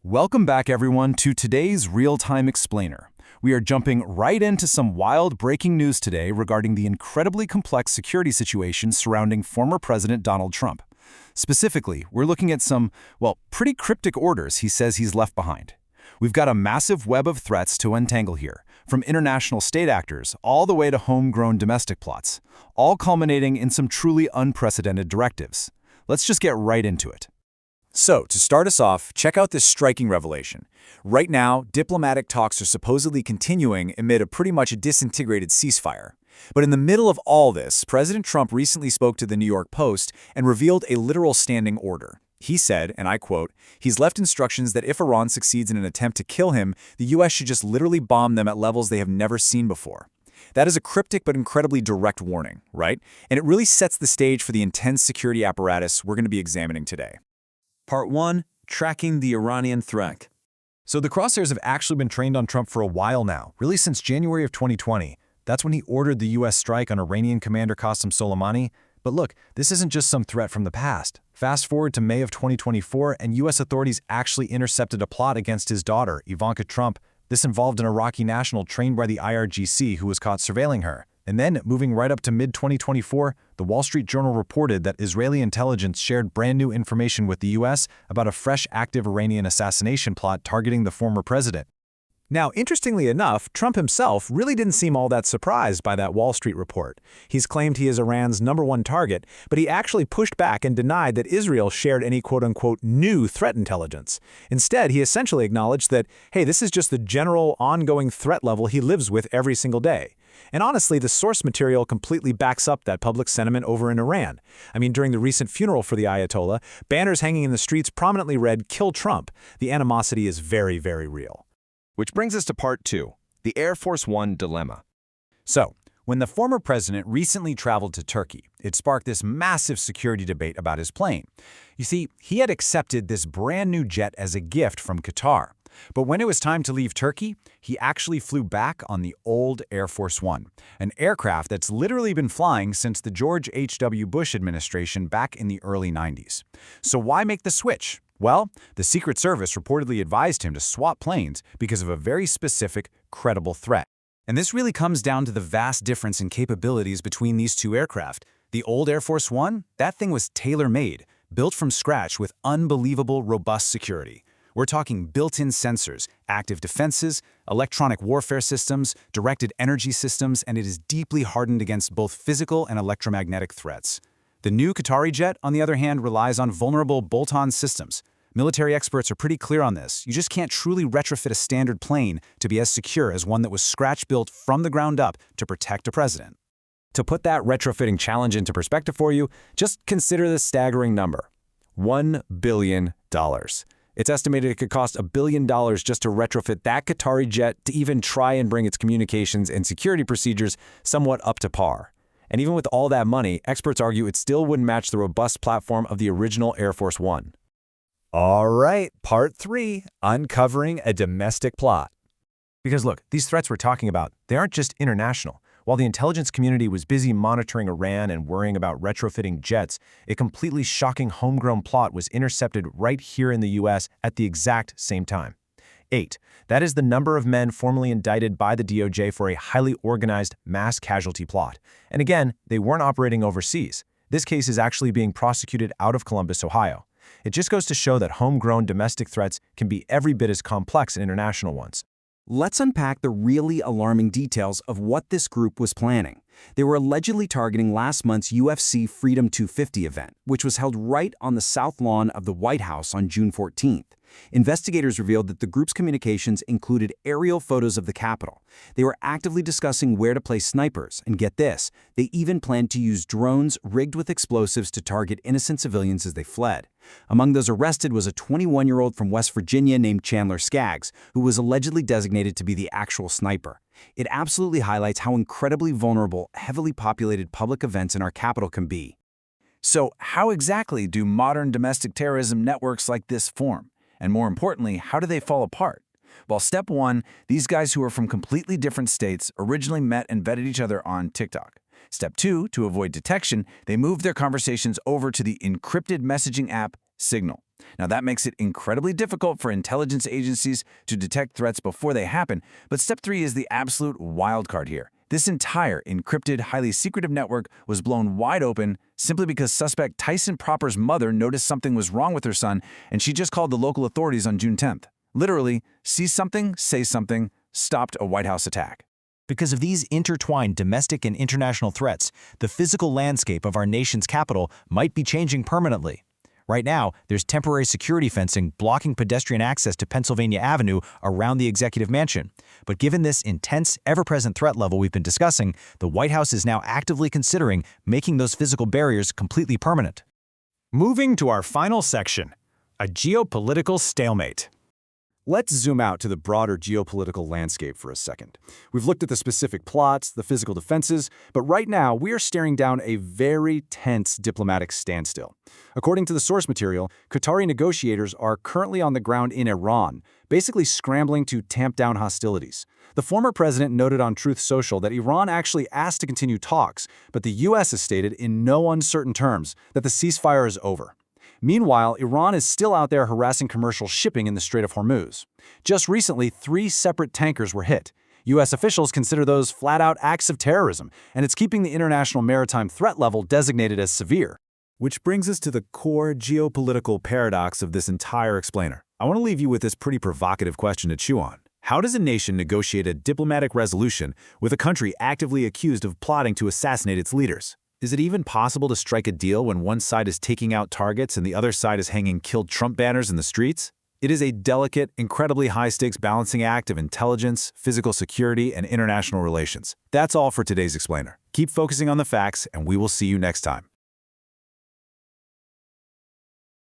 Welcome back, everyone, to today's Real-Time Explainer. We are jumping right into some wild breaking news today regarding the incredibly complex security situation surrounding former President Donald Trump. Specifically, we're looking at some, pretty cryptic orders he says he's left behind. We've got a massive web of threats to untangle here, from international state actors all the way to homegrown domestic plots, all culminating in some truly unprecedented directives. Let's just get right into it. So, to start us off, check out this striking revelation. Right now, diplomatic talks are supposedly continuing amid a pretty much disintegrated ceasefire. But in the middle of all this, President Trump recently spoke to the New York Post and revealed a literal standing order. He said, and I quote, he's left instructions that if Iran succeeds in an attempt to kill him, the U.S. should just literally bomb them at levels they have never seen before. That is a cryptic but incredibly direct warning, right? And it really sets the stage for the intense security apparatus we're going to be examining today. Part 1. Tracking the Iranian threat. So the crosshairs have actually been trained on Trump for a while now, really since January of 2020. That's when he ordered the U.S. strike on Iranian commander Qasem Soleimani. But look, this isn't just some threat from the past. Fast forward to May of 2024, and U.S. authorities actually intercepted a plot against his daughter, Ivanka Trump. This involved an Iraqi national trained by the IRGC who was caught surveilling her. And then, moving right up to mid-2024, the Wall Street Journal reported that Israeli intelligence shared brand new information with the U.S. about a fresh active Iranian assassination plot targeting the former president. Now, interestingly enough, Trump himself really didn't seem all that surprised by that Wall Street report. He's claimed he is Iran's #1 target, but he actually pushed back and denied that Israel shared any quote-unquote new threat intelligence. Instead, he essentially acknowledged that, hey, this is just the general ongoing threat level he lives with every single day. And honestly, the source material completely backs up that public sentiment over in Iran. I mean, during the recent funeral for the Ayatollah, banners hanging in the streets prominently read, "Kill Trump." The animosity is very, very real. Which brings us to Part 2, the Air Force One dilemma. So, when the former president recently traveled to Turkey, it sparked this massive security debate about his plane. You see, he had accepted this brand new jet as a gift from Qatar. But when it was time to leave Turkey, he actually flew back on the old Air Force One, an aircraft that's literally been flying since the George H.W. Bush administration back in the early 90s. So why make the switch? Well, the Secret Service reportedly advised him to swap planes because of a very specific, credible threat. And this really comes down to the vast difference in capabilities between these two aircraft. The old Air Force One, that thing was tailor-made, built from scratch with unbelievable robust security. We're talking built-in sensors, active defenses, electronic warfare systems, directed energy systems, and it is deeply hardened against both physical and electromagnetic threats. The new Qatari jet, on the other hand, relies on vulnerable bolt-on systems. Military experts are pretty clear on this. You just can't truly retrofit a standard plane to be as secure as one that was scratch-built from the ground up to protect a president. To put that retrofitting challenge into perspective for you, just consider this staggering number: $1 billion. It's estimated it could cost $1 billion just to retrofit that Qatari jet to even try and bring its communications and security procedures somewhat up to par. And even with all that money, experts argue it still wouldn't match the robust platform of the original Air Force One. All right, Part 3, uncovering a domestic plot. Because look, these threats we're talking about, they aren't just international. While the intelligence community was busy monitoring Iran and worrying about retrofitting jets, a completely shocking homegrown plot was intercepted right here in the U.S. at the exact same time. 8. That is the number of men formally indicted by the DOJ for a highly organized mass casualty plot. And again, they weren't operating overseas. This case is actually being prosecuted out of Columbus, Ohio. It just goes to show that homegrown domestic threats can be every bit as complex as international ones. Let's unpack the really alarming details of what this group was planning. They were allegedly targeting last month's UFC Freedom 250 event, which was held right on the south lawn of the White House on June 14th. Investigators revealed that the group's communications included aerial photos of the Capitol. They were actively discussing where to place snipers, and get this, they even planned to use drones rigged with explosives to target innocent civilians as they fled. Among those arrested was a 21-year-old from West Virginia named Chandler Skaggs, who was allegedly designated to be the actual sniper. It absolutely highlights how incredibly vulnerable, heavily populated public events in our capital can be. So how exactly do modern domestic terrorism networks like this form? And more importantly, how do they fall apart? Well, step 1, these guys who are from completely different states originally met and vetted each other on TikTok. Step 2, to avoid detection, they moved their conversations over to the encrypted messaging app Signal. Now, that makes it incredibly difficult for intelligence agencies to detect threats before they happen, but step 3 is the absolute wild card here. This entire encrypted, highly secretive network was blown wide open simply because suspect Tyson Proper's mother noticed something was wrong with her son, and she just called the local authorities on June 10th. Literally, see something, say something, stopped a White House attack. Because of these intertwined domestic and international threats, the physical landscape of our nation's capital might be changing permanently. Right now, there's temporary security fencing blocking pedestrian access to Pennsylvania Avenue around the executive mansion. But given this intense, ever-present threat level we've been discussing, the White House is now actively considering making those physical barriers completely permanent. Moving to our final section, a geopolitical stalemate. Let's zoom out to the broader geopolitical landscape for a second. We've looked at the specific plots, the physical defenses, but right now we are staring down a very tense diplomatic standstill. According to the source material, Qatari negotiators are currently on the ground in Iran, basically scrambling to tamp down hostilities. The former president noted on Truth Social that Iran actually asked to continue talks, but the U.S. has stated in no uncertain terms that the ceasefire is over. Meanwhile, Iran is still out there harassing commercial shipping in the Strait of Hormuz. Just recently, 3 separate tankers were hit. U.S. officials consider those flat-out acts of terrorism, and it's keeping the international maritime threat level designated as severe. Which brings us to the core geopolitical paradox of this entire explainer. I want to leave you with this pretty provocative question to chew on. How does a nation negotiate a diplomatic resolution with a country actively accused of plotting to assassinate its leaders? Is it even possible to strike a deal when one side is taking out targets and the other side is hanging "Killed Trump" banners in the streets? It is a delicate, incredibly high-stakes balancing act of intelligence, physical security, and international relations. That's all for today's explainer. Keep focusing on the facts, and we will see you next time.